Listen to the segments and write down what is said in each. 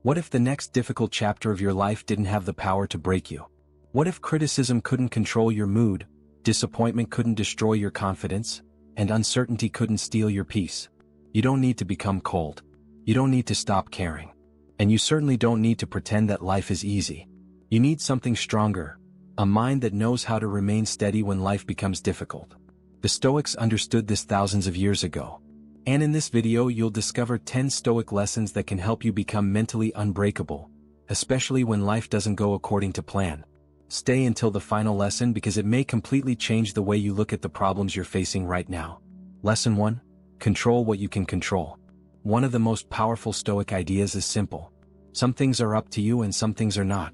What if the next difficult chapter of your life didn't have the power to break you? What if criticism couldn't control your mood, disappointment couldn't destroy your confidence, and uncertainty couldn't steal your peace? You don't need to become cold. You don't need to stop caring. And you certainly don't need to pretend that life is easy. You need something stronger, a mind that knows how to remain steady when life becomes difficult. The Stoics understood this thousands of years ago. And in this video you'll discover 10 Stoic lessons that can help you become mentally unbreakable, especially when life doesn't go according to plan. Stay until the final lesson because it may completely change the way you look at the problems you're facing right now. Lesson 1. Control what you can control. One of the most powerful Stoic ideas is simple. Some things are up to you and some things are not.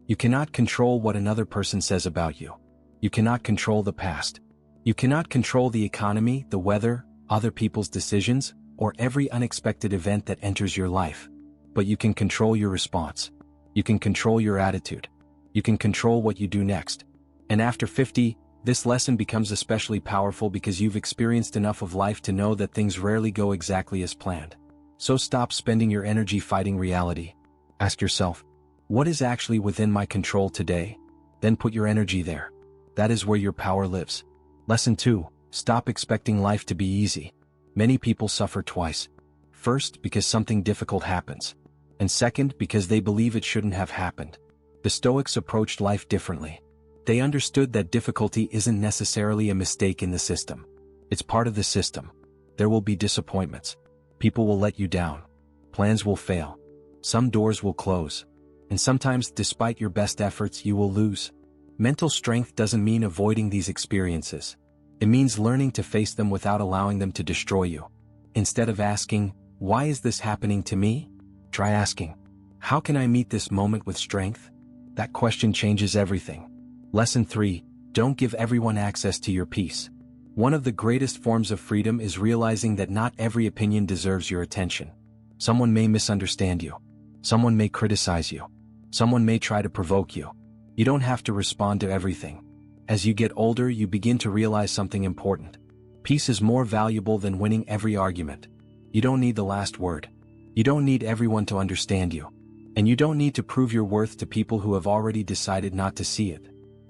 You cannot control what another person says about you. You cannot control the past. You cannot control the economy, the weather, other people's decisions, or every unexpected event that enters your life. But you can control your response. You can control your attitude. You can control what you do next. And after 50, this lesson becomes especially powerful because you've experienced enough of life to know that things rarely go exactly as planned. So stop spending your energy fighting reality. Ask yourself, what is actually within my control today? Then put your energy there. That is where your power lives. Lesson 2. Stop expecting life to be easy. Many people suffer twice. First, because something difficult happens. And second, because they believe it shouldn't have happened. The Stoics approached life differently. They understood that difficulty isn't necessarily a mistake in the system. It's part of the system. There will be disappointments. People will let you down. Plans will fail. Some doors will close. And sometimes, despite your best efforts, you will lose. Mental strength doesn't mean avoiding these experiences. It means learning to face them without allowing them to destroy you. Instead of asking, why is this happening to me? Try asking, how can I meet this moment with strength? That question changes everything. Lesson 3. Don't give everyone access to your peace. One of the greatest forms of freedom is realizing that not every opinion deserves your attention. Someone may misunderstand you. Someone may criticize you. Someone may try to provoke you. You don't have to respond to everything. As you get older, you begin to realize something important. Peace is more valuable than winning every argument. You don't need the last word. You don't need everyone to understand you. And you don't need to prove your worth to people who have already decided not to see it.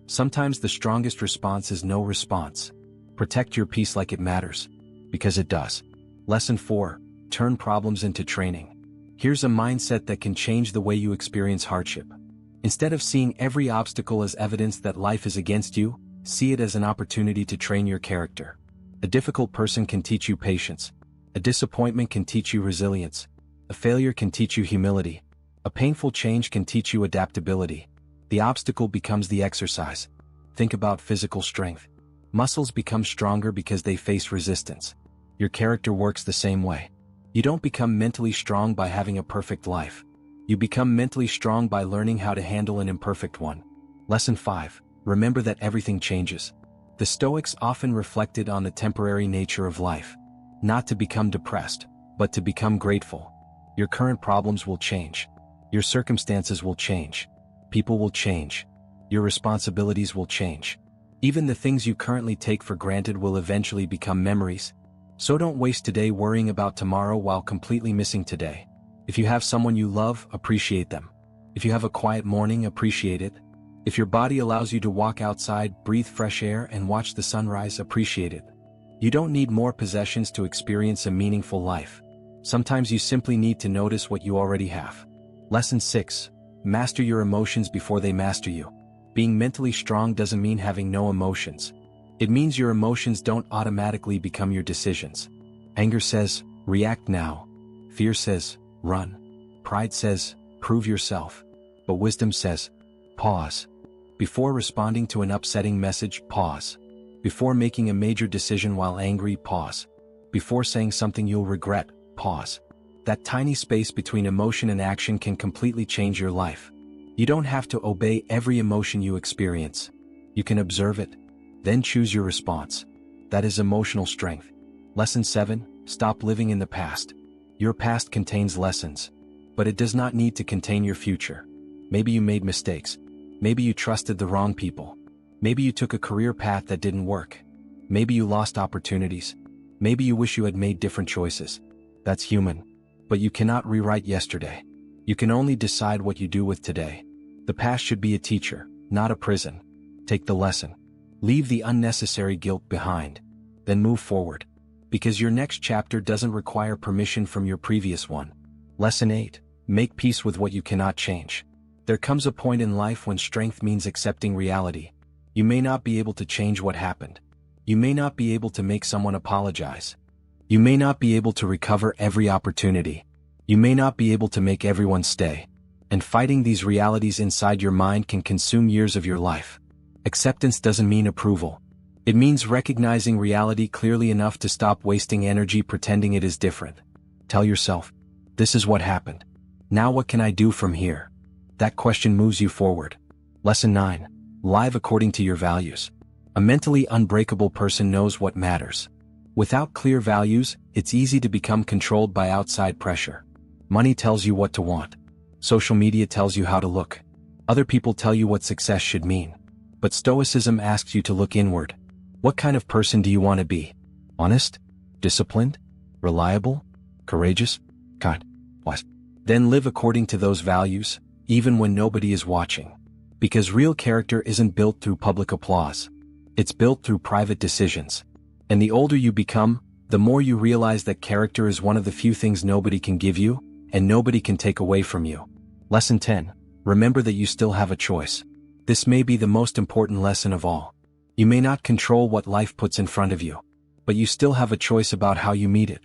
Sometimes the strongest response is no response. Protect your peace like it matters. Because it does. Lesson 4. Turn problems into training. Here's a mindset that can change the way you experience hardship. Instead of seeing every obstacle as evidence that life is against you, see it as an opportunity to train your character. A difficult person can teach you patience. A disappointment can teach you resilience. A failure can teach you humility. A painful change can teach you adaptability. The obstacle becomes the exercise. Think about physical strength. Muscles become stronger because they face resistance. Your character works the same way. You don't become mentally strong by having a perfect life. You become mentally strong by learning how to handle an imperfect one. Lesson 5. Remember that everything changes. The Stoics often reflected on the temporary nature of life. Not to become depressed, but to become grateful. Your current problems will change. Your circumstances will change. People will change. Your responsibilities will change. Even the things you currently take for granted will eventually become memories. So don't waste today worrying about tomorrow while completely missing today. If you have someone you love, appreciate them. If you have a quiet morning, appreciate it. If your body allows you to walk outside, breathe fresh air, and watch the sunrise, appreciate it. You don't need more possessions to experience a meaningful life. Sometimes you simply need to notice what you already have. Lesson 6. Master your emotions before they master you. Being mentally strong doesn't mean having no emotions. It means your emotions don't automatically become your decisions. Anger says, react now. Fear says, run. Pride says, prove yourself. But wisdom says, pause. Before responding to an upsetting message, pause. Before making a major decision while angry, pause. Before saying something you'll regret, pause. That tiny space between emotion and action can completely change your life. You don't have to obey every emotion you experience. You can observe it, then choose your response. That is emotional strength. Lesson 7. Stop living in the past. Your past contains lessons, but it does not need to contain your future. Maybe you made mistakes. Maybe you trusted the wrong people. Maybe you took a career path that didn't work. Maybe you lost opportunities. Maybe you wish you had made different choices. That's human. But you cannot rewrite yesterday. You can only decide what you do with today. The past should be a teacher, not a prison. Take the lesson. Leave the unnecessary guilt behind. Then move forward. Because your next chapter doesn't require permission from your previous one. Lesson 8. Make peace with what you cannot change. There comes a point in life when strength means accepting reality. You may not be able to change what happened. You may not be able to make someone apologize. You may not be able to recover every opportunity. You may not be able to make everyone stay. And fighting these realities inside your mind can consume years of your life. Acceptance doesn't mean approval. It means recognizing reality clearly enough to stop wasting energy pretending it is different. Tell yourself, this is what happened. Now what can I do from here? That question moves you forward. Lesson 9. Live according to your values. A mentally unbreakable person knows what matters. Without clear values, it's easy to become controlled by outside pressure. Money tells you what to want. Social media tells you how to look. Other people tell you what success should mean. But Stoicism asks you to look inward. What kind of person do you want to be? Honest? Disciplined? Reliable? Courageous? Kind? Wise? Then live according to those values, even when nobody is watching. Because real character isn't built through public applause. It's built through private decisions. And the older you become, the more you realize that character is one of the few things nobody can give you, and nobody can take away from you. Lesson 10. Remember that you still have a choice. This may be the most important lesson of all. You may not control what life puts in front of you, but you still have a choice about how you meet it.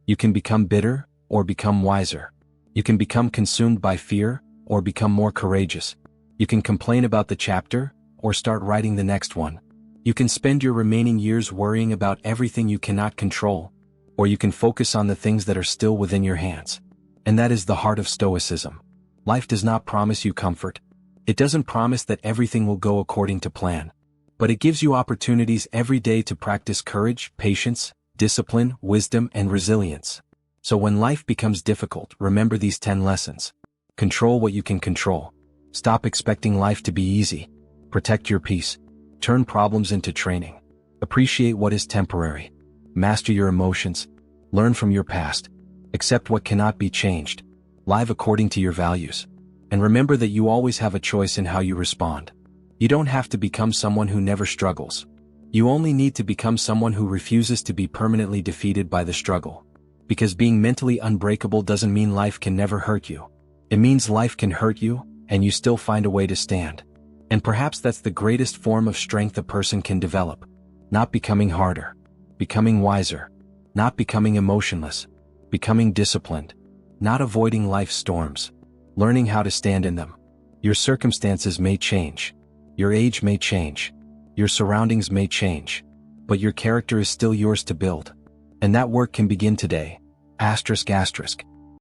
You can become bitter, or become wiser. You can become consumed by fear, or become more courageous. You can complain about the chapter, or start writing the next one. You can spend your remaining years worrying about everything you cannot control, or you can focus on the things that are still within your hands. And that is the heart of Stoicism. Life does not promise you comfort. It doesn't promise that everything will go according to plan. But it gives you opportunities every day to practice courage, patience, discipline, wisdom, and resilience. So when life becomes difficult, remember these 10 lessons. Control what you can control. Stop expecting life to be easy. Protect your peace. Turn problems into training. Appreciate what is temporary. Master your emotions. Learn from your past. Accept what cannot be changed. Live according to your values. And remember that you always have a choice in how you respond. You don't have to become someone who never struggles. You only need to become someone who refuses to be permanently defeated by the struggle. Because being mentally unbreakable doesn't mean life can never hurt you. It means life can hurt you, and you still find a way to stand. And perhaps that's the greatest form of strength a person can develop. Not becoming harder. Becoming wiser. Not becoming emotionless. Becoming disciplined. Not avoiding life's storms. Learning how to stand in them. Your circumstances may change. Your age may change. Your surroundings may change. But your character is still yours to build. And that work can begin today. ***.